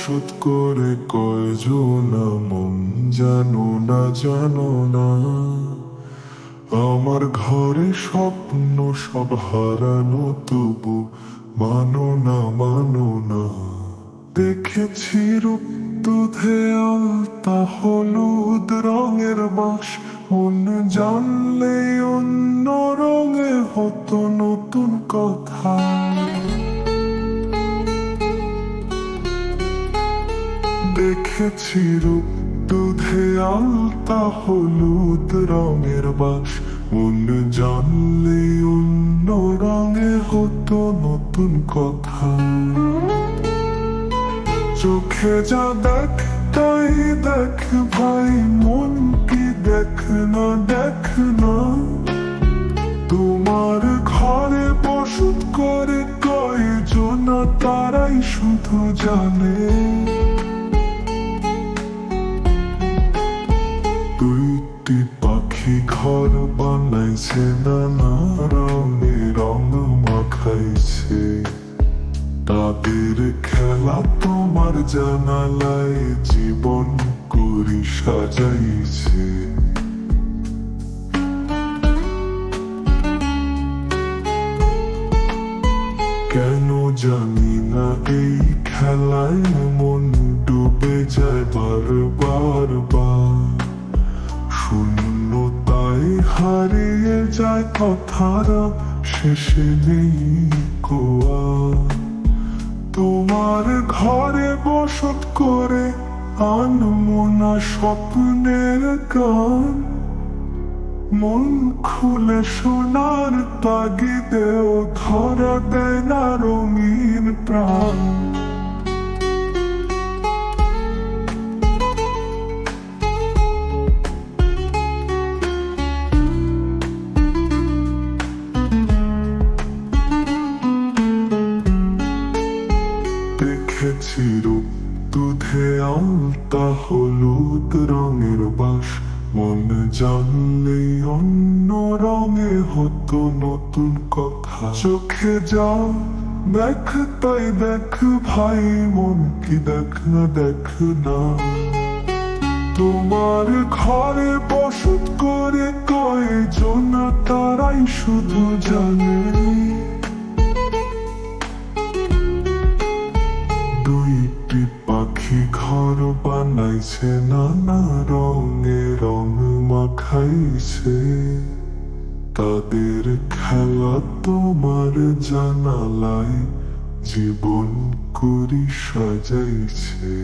বসত করে কয়জন মন জানো না জানো না। আমার ঘরে স্বপ্ন সব হারানো, তবু মানো না মানো না। দেখেছি রূপ দুধে আলতা হলুদ রঙের বাঁশ, মন জানলে অন্য রঙে হতো নতুন কথা। দেখেছি রূপ দুধে আলতা হলুদ রঙের বাঁশ, মন জানলে অন্য রঙে হতো নতুন কথা। চোখে যা দেখ তাই দেখ ভাই, মন কি দেখ না দেখ না। তোমার ঘরে বসত করে কয়জন, তারাই শুধু জানে। দুইটি পাখি ঘর বানাইছে, নানা রঙে রং মাখাইছে। তাদের খেলা তোমার জানালায় জীবন করি সাজাইছে। কেন জানি না এই খেলায় মন ডুবে যায় বারবার বার। শূন্যতায় হারিয়ে যায় কথারা, শেষে নেই কোয়া। তোমার ঘরে বসত করে আনমো না স্বপ্নের গান। মন খুলে শোনার তাগিদেও ধরা দেয় না রঙিন প্রাণ। দেখেছি রূপ দুধে আলতা হলুদ রঙের বাঁশ, মন জানলে অন্য রঙে হতো নতুন কথা। চোখে যা দেখ তাই দেখ ভাই, মন কি দেখ না দেখ না। তোমার ঘরে বসত করে কয়জন, তারাই শুধু জানে। দুইটি পাখি ঘর বানাইছে, নানা রঙে রং মাখাইছে। তাদের খেলা তোমার জানালায় জীবন করি সাজাইছে।